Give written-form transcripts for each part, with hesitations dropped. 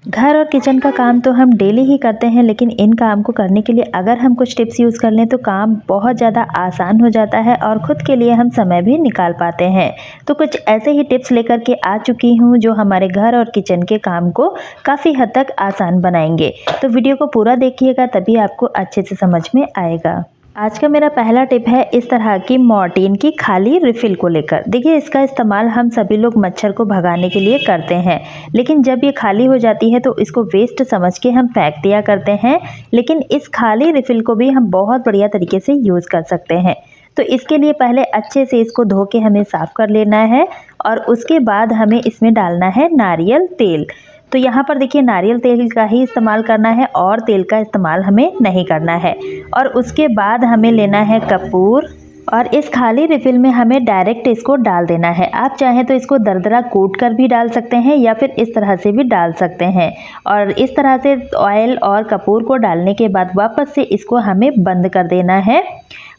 घर और किचन का काम तो हम डेली ही करते हैं, लेकिन इन काम को करने के लिए अगर हम कुछ टिप्स यूज़ कर लें तो काम बहुत ज़्यादा आसान हो जाता है और ख़ुद के लिए हम समय भी निकाल पाते हैं। तो कुछ ऐसे ही टिप्स लेकर के आ चुकी हूँ जो हमारे घर और किचन के काम को काफ़ी हद तक आसान बनाएंगे। तो वीडियो को पूरा देखिएगा, तभी आपको अच्छे से समझ में आएगा। आज का मेरा पहला टिप है इस तरह की मॉर्टीन की खाली रिफ़िल को लेकर। देखिए, इसका इस्तेमाल हम सभी लोग मच्छर को भगाने के लिए करते हैं, लेकिन जब ये खाली हो जाती है तो इसको वेस्ट समझ के हम फेंक दिया करते हैं। लेकिन इस खाली रिफ़िल को भी हम बहुत बढ़िया तरीके से यूज़ कर सकते हैं। तो इसके लिए पहले अच्छे से इसको धो के हमें साफ़ कर लेना है और उसके बाद हमें इसमें डालना है नारियल तेल। तो यहाँ पर देखिए, नारियल तेल का ही इस्तेमाल करना है और तेल का इस्तेमाल हमें नहीं करना है। और उसके बाद हमें लेना है कपूर और इस खाली रिफ़िल में हमें डायरेक्ट इसको डाल देना है। आप चाहें तो इसको दरदरा कूट कर भी डाल सकते हैं या फिर इस तरह से भी डाल सकते हैं। और इस तरह से ऑयल और कपूर को डालने के बाद वापस से इसको हमें बंद कर देना है।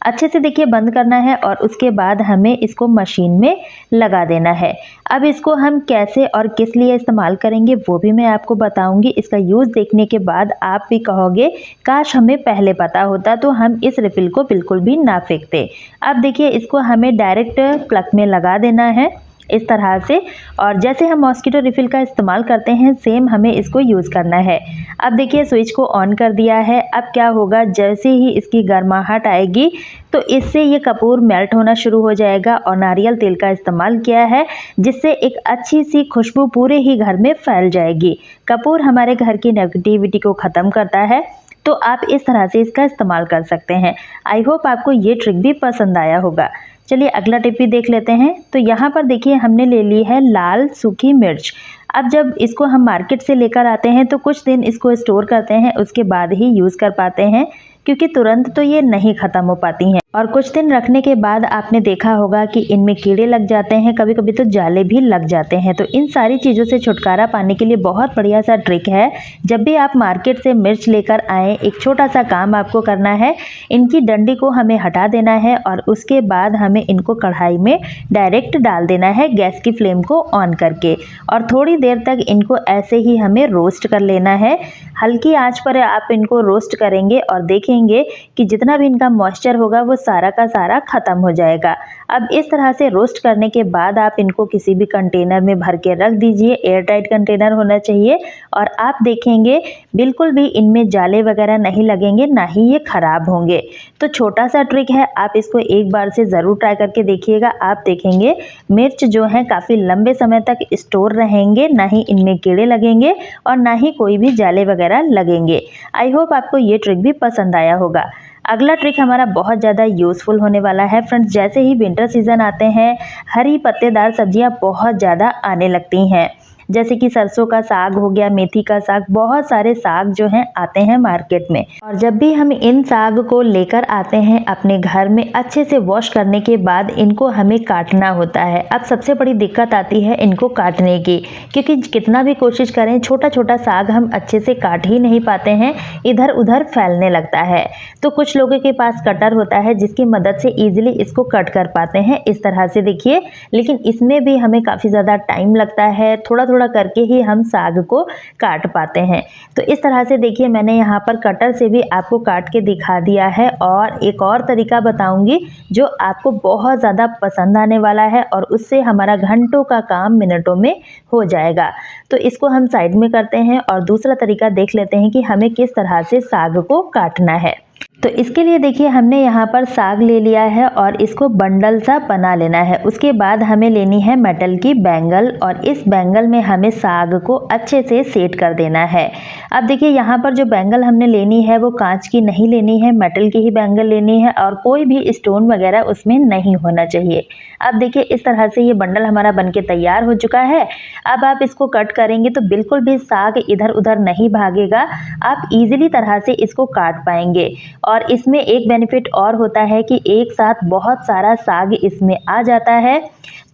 अच्छे से देखिए बंद करना है और उसके बाद हमें इसको मशीन में लगा देना है। अब इसको हम कैसे और किस लिए इस्तेमाल करेंगे वो भी मैं आपको बताऊंगी। इसका यूज़ देखने के बाद आप भी कहोगे काश हमें पहले पता होता तो हम इस रिफ़िल को बिल्कुल भी ना फेंकते। अब देखिए, इसको हमें डायरेक्ट प्लग में लगा देना है इस तरह से, और जैसे हम मॉस्किटो रिफ़िल का इस्तेमाल करते हैं सेम हमें इसको यूज़ करना है। अब देखिए, स्विच को ऑन कर दिया है। अब क्या होगा, जैसे ही इसकी गर्माहट आएगी तो इससे ये कपूर मेल्ट होना शुरू हो जाएगा और नारियल तेल का इस्तेमाल किया है जिससे एक अच्छी सी खुशबू पूरे ही घर में फैल जाएगी। कपूर हमारे घर की नेगेटिविटी को ख़त्म करता है, तो आप इस तरह से इसका इस्तेमाल कर सकते हैं। आई होप आपको ये ट्रिक भी पसंद आया होगा। चलिए अगला टिप भी देख लेते हैं। तो यहाँ पर देखिए, हमने ले ली है लाल सूखी मिर्च। अब जब इसको हम मार्केट से लेकर आते हैं तो कुछ दिन इसको स्टोर करते हैं, उसके बाद ही यूज़ कर पाते हैं, क्योंकि तुरंत तो ये नहीं ख़त्म हो पाती हैं। और कुछ दिन रखने के बाद आपने देखा होगा कि इनमें कीड़े लग जाते हैं, कभी कभी तो जाले भी लग जाते हैं। तो इन सारी चीज़ों से छुटकारा पाने के लिए बहुत बढ़िया सा ट्रिक है। जब भी आप मार्केट से मिर्च लेकर आएँ, एक छोटा सा काम आपको करना है। इनकी डंडी को हमें हटा देना है और उसके बाद हमें इनको कढ़ाई में डायरेक्ट डाल देना है गैस की फ्लेम को ऑन करके, और थोड़ी देर तक इनको ऐसे ही हमें रोस्ट कर लेना है। हल्की आंच पर आप इनको रोस्ट करेंगे और देखेंगे कि जितना भी इनका मॉइस्चर होगा वो सारा का सारा ख़त्म हो जाएगा। अब इस तरह से रोस्ट करने के बाद आप इनको किसी भी कंटेनर में भर के रख दीजिए। एयर टाइट कंटेनर होना चाहिए और आप देखेंगे बिल्कुल भी इनमें जाले वगैरह नहीं लगेंगे, ना ही ये ख़राब होंगे। तो छोटा सा ट्रिक है, आप इसको एक बार से ज़रूर ट्राई करके देखिएगा। आप देखेंगे मिर्च जो है काफ़ी लंबे समय तक स्टोर रहेंगे, ना ही इनमें कीड़े लगेंगे और ना ही कोई भी जाले वगैरह लगेंगे। आई होप आपको ये ट्रिक भी पसंद आया होगा। अगला ट्रिक हमारा बहुत ज़्यादा यूज़फुल होने वाला है फ्रेंड्स। जैसे ही विंटर सीज़न आते हैं, हरी पत्तेदार सब्जियां बहुत ज़्यादा आने लगती हैं, जैसे कि सरसों का साग हो गया, मेथी का साग, बहुत सारे साग जो हैं आते हैं मार्केट में। और जब भी हम इन साग को लेकर आते हैं अपने घर में, अच्छे से वॉश करने के बाद इनको हमें काटना होता है। अब सबसे बड़ी दिक्कत आती है इनको काटने की, क्योंकि कितना भी कोशिश करें छोटा छोटा साग हम अच्छे से काट ही नहीं पाते हैं, इधर उधर फैलने लगता है। तो कुछ लोगों के पास कटर होता है जिसकी मदद से ईजिली इसको कट कर पाते हैं इस तरह से देखिए, लेकिन इसमें भी हमें काफ़ी ज़्यादा टाइम लगता है। थोड़ा थोड़ा करके ही हम साग को काट पाते हैं। तो इस तरह से देखिए, मैंने यहाँ पर कटर से भी आपको काट के दिखा दिया है। और एक और तरीका बताऊंगी जो आपको बहुत ज़्यादा पसंद आने वाला है और उससे हमारा घंटों का काम मिनटों में हो जाएगा। तो इसको हम साइड में करते हैं और दूसरा तरीका देख लेते हैं कि हमें किस तरह से साग को काटना है। तो इसके लिए देखिए, हमने यहाँ पर साग ले लिया है और इसको बंडल सा बना लेना है। उसके बाद हमें लेनी है मेटल की बैंगल और इस बैंगल में हमें साग को अच्छे से सेट कर देना है। अब देखिए, यहाँ पर जो बैंगल हमने लेनी है वो कांच की नहीं लेनी है, मेटल की ही बैंगल लेनी है और कोई भी स्टोन वगैरह उसमें नहीं होना चाहिए। अब देखिए, इस तरह से ये बंडल हमारा बनके तैयार हो चुका है। अब आप इसको कट करेंगे तो बिल्कुल भी साग इधर उधर नहीं भागेगा, आप इजीली तरह से इसको काट पाएंगे। और इसमें एक बेनिफिट और होता है कि एक साथ बहुत सारा साग इसमें आ जाता है।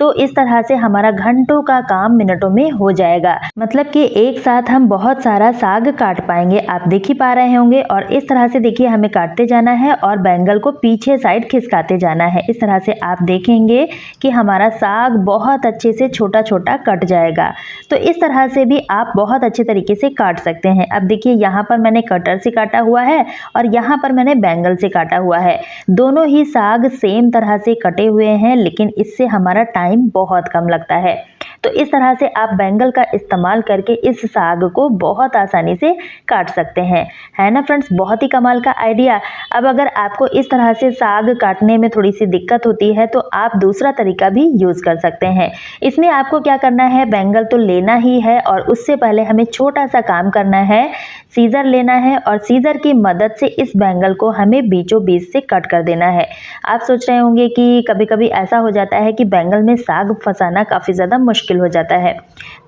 तो इस तरह से हमारा घंटों का काम मिनटों में हो जाएगा। मतलब कि एक साथ हम बहुत सारा साग काट पाएंगे। आप देख ही पा रहे होंगे। और इस तरह से देखिए हमें काटते जाना है और बैंगल को पीछे साइड खिसकाते जाना है। इस तरह से आप देखेंगे कि हमारा साग बहुत अच्छे से छोटा छोटा कट जाएगा। तो इस तरह से भी आप बहुत अच्छे तरीके से काट सकते हैं। अब देखिए यहाँ पर मैंने कटर से काटा हुआ है और यहाँ पर मैंने बैंगल से काटा हुआ है। दोनों ही साग सेम तरह से कटे हुए हैं, लेकिन इससे हमारा टाइम बहुत कम लगता है। तो इस तरह से आप बैंगल का इस्तेमाल करके इस साग को बहुत आसानी से काट सकते हैं, है ना फ्रेंड्स। बहुत ही कमाल का आइडिया। अब अगर आपको इस तरह से साग काटने में थोड़ी सी दिक्कत होती है तो आप दूसरा तरीका भी यूज़ कर सकते हैं। इसमें आपको क्या करना है, बैंगल तो लेना ही है और उससे पहले हमें छोटा सा काम करना है। सीज़र लेना है और सीज़र की मदद से इस बैंगल को हमें बीचों बीच से कट कर देना है। आप सोच रहे होंगे कि कभी कभी ऐसा हो जाता है कि बैंगल में साग फंसाना काफ़ी ज़्यादा मुश्किल हो जाता है।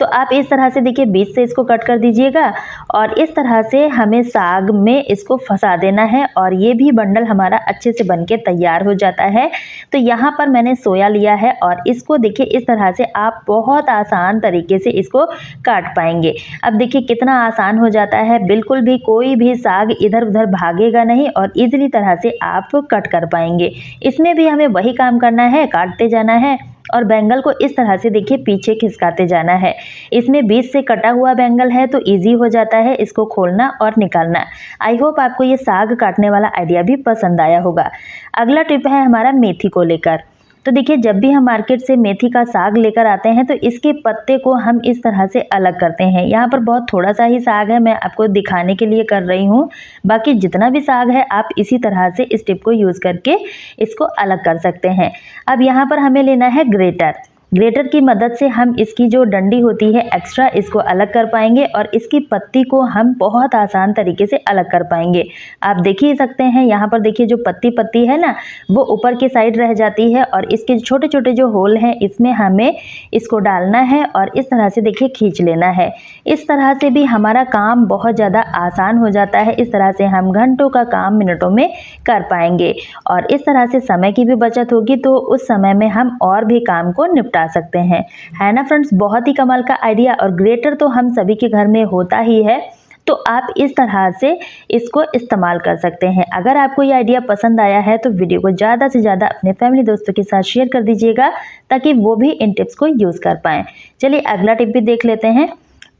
तो आप इस तरह से देखिए बीच से इसको कट कर दीजिएगा और इस तरह से हमें साग में इसको फंसा देना है और ये भी बंडल हमारा अच्छे से बनके तैयार हो जाता है। तो यहाँ पर मैंने सोया लिया है और इसको देखिए इस तरह से आप बहुत आसान तरीके से इसको काट पाएंगे। अब देखिए कितना आसान हो जाता है, बिल्कुल भी कोई भी साग इधर उधर भागेगा नहीं और इजीली तरह से आप कट कर पाएंगे। इसमें भी हमें वही काम करना है, काटते जाना है और बैंगल को इस तरह से देखिए पीछे खिसकाते जाना है। इसमें बीच से कटा हुआ बैंगल है तो इजी हो जाता है इसको खोलना और निकालना। आई होप आपको ये साग काटने वाला आइडिया भी पसंद आया होगा। अगला टिप है हमारा मेथी को लेकर। तो देखिए जब भी हम मार्केट से मेथी का साग लेकर आते हैं तो इसके पत्ते को हम इस तरह से अलग करते हैं। यहाँ पर बहुत थोड़ा सा ही साग है, मैं आपको दिखाने के लिए कर रही हूँ। बाकी जितना भी साग है आप इसी तरह से इस टिप को यूज़ करके इसको अलग कर सकते हैं। अब यहाँ पर हमें लेना है ग्रेटर। ग्रेटर की मदद से हम इसकी जो डंडी होती है एक्स्ट्रा इसको अलग कर पाएंगे और इसकी पत्ती को हम बहुत आसान तरीके से अलग कर पाएंगे। आप देख ही सकते हैं यहाँ पर देखिए जो पत्ती पत्ती है ना वो ऊपर की साइड रह जाती है और इसके छोटे छोटे जो होल हैं इसमें हमें इसको डालना है और इस तरह से देखिए खींच लेना है। इस तरह से भी हमारा काम बहुत ज़्यादा आसान हो जाता है। इस तरह से हम घंटों का काम मिनटों में कर पाएंगे और इस तरह से समय की भी बचत होगी, तो उस समय में हम और भी काम को निपटा सकते हैं, है ना फ्रेंड्स। बहुत ही कमाल का आइडिया। और ग्रेटर तो हम सभी के घर में होता ही है, तो आप इस तरह से इसको इस्तेमाल कर सकते हैं। अगर आपको ये आइडिया पसंद आया है तो वीडियो को ज़्यादा से ज़्यादा अपने फैमिली दोस्तों के साथ शेयर कर दीजिएगा ताकि वो भी इन टिप्स को यूज़ कर पाएँ। चलिए अगला टिप भी देख लेते हैं।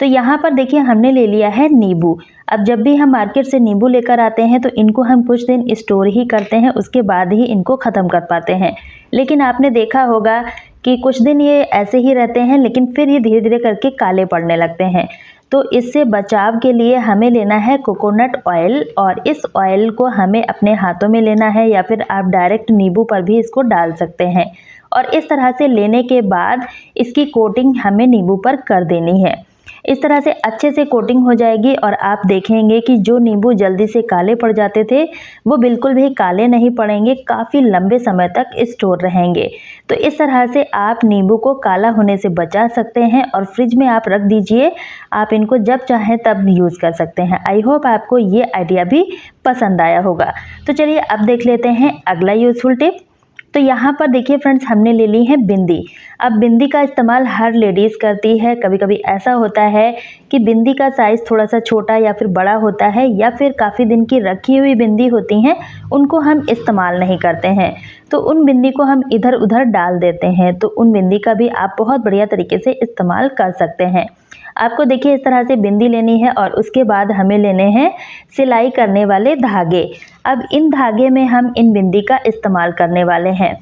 तो यहाँ पर देखिए हमने ले लिया है नींबू। अब जब भी हम मार्केट से नींबू लेकर आते हैं तो इनको हम कुछ दिन स्टोर ही करते हैं, उसके बाद ही इनको ख़त्म कर पाते हैं। लेकिन आपने देखा होगा कि कुछ दिन ये ऐसे ही रहते हैं लेकिन फिर ये धीरे धीरे करके काले पड़ने लगते हैं। तो इससे बचाव के लिए हमें लेना है कोकोनट ऑयल और इस ऑयल को हमें अपने हाथों में लेना है या फिर आप डायरेक्ट नींबू पर भी इसको डाल सकते हैं। और इस तरह से लेने के बाद इसकी कोटिंग हमें नींबू पर कर देनी है। इस तरह से अच्छे से कोटिंग हो जाएगी और आप देखेंगे कि जो नींबू जल्दी से काले पड़ जाते थे वो बिल्कुल भी काले नहीं पड़ेंगे, काफ़ी लंबे समय तक स्टोर रहेंगे। तो इस तरह से आप नींबू को काला होने से बचा सकते हैं और फ्रिज में आप रख दीजिए। आप इनको जब चाहें तब यूज़ कर सकते हैं। आई होप आपको ये आइडिया भी पसंद आया होगा। तो चलिए अब देख लेते हैं अगला यूज़फुल टिप। तो यहाँ पर देखिए फ्रेंड्स हमने ले ली है बिंदी। अब बिंदी का इस्तेमाल हर लेडीज़ करती है। कभी कभी ऐसा होता है कि बिंदी का साइज़ थोड़ा सा छोटा या फिर बड़ा होता है या फिर काफ़ी दिन की रखी हुई बिंदी होती हैं, उनको हम इस्तेमाल नहीं करते हैं। तो उन बिंदी को हम इधर उधर डाल देते हैं। तो उन बिंदी का भी आप बहुत बढ़िया तरीके से इस्तेमाल कर सकते हैं। आपको देखिए इस तरह से बिंदी लेनी है और उसके बाद हमें लेने हैं सिलाई करने वाले धागे। अब इन धागे में हम इन बिंदी का इस्तेमाल करने वाले हैं।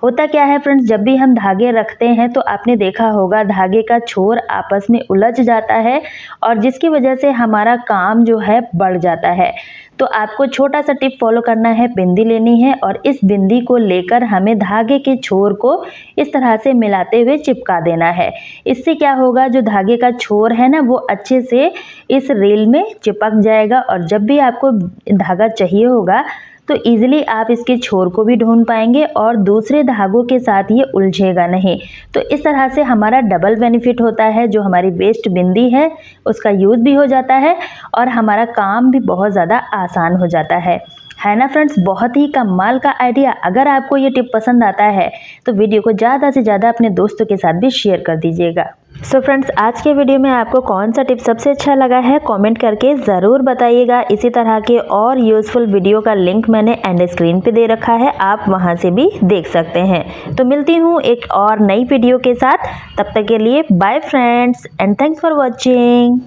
होता क्या है फ्रेंड्स, जब भी हम धागे रखते हैं तो आपने देखा होगा धागे का छोर आपस में उलझ जाता है और जिसकी वजह से हमारा काम जो है बढ़ जाता है। तो आपको छोटा सा टिप फॉलो करना है, बिंदी लेनी है और इस बिंदी को लेकर हमें धागे के छोर को इस तरह से मिलाते हुए चिपका देना है। इससे क्या होगा, जो धागे का छोर है ना वो अच्छे से इस रील में चिपक जाएगा और जब भी आपको धागा चाहिए होगा तो इजीली आप इसके छोर को भी ढूंढ पाएंगे और दूसरे धागों के साथ ये उलझेगा नहीं। तो इस तरह से हमारा डबल बेनिफिट होता है। जो हमारी वेस्ट बिंदी है उसका यूज़ भी हो जाता है और हमारा काम भी बहुत ज़्यादा आसान हो जाता है है ना फ्रेंड्स, बहुत ही कमाल का आइडिया। अगर आपको ये टिप पसंद आता है तो वीडियो को ज़्यादा से ज़्यादा अपने दोस्तों के साथ भी शेयर कर दीजिएगा। सो फ्रेंड्स, आज के वीडियो में आपको कौन सा टिप सबसे अच्छा लगा है कमेंट करके ज़रूर बताइएगा। इसी तरह के और यूज़फुल वीडियो का लिंक मैंने एंड स्क्रीन पे दे रखा है, आप वहां से भी देख सकते हैं। तो मिलती हूँ एक और नई वीडियो के साथ, तब तक के लिए bye friends and thanks for watching.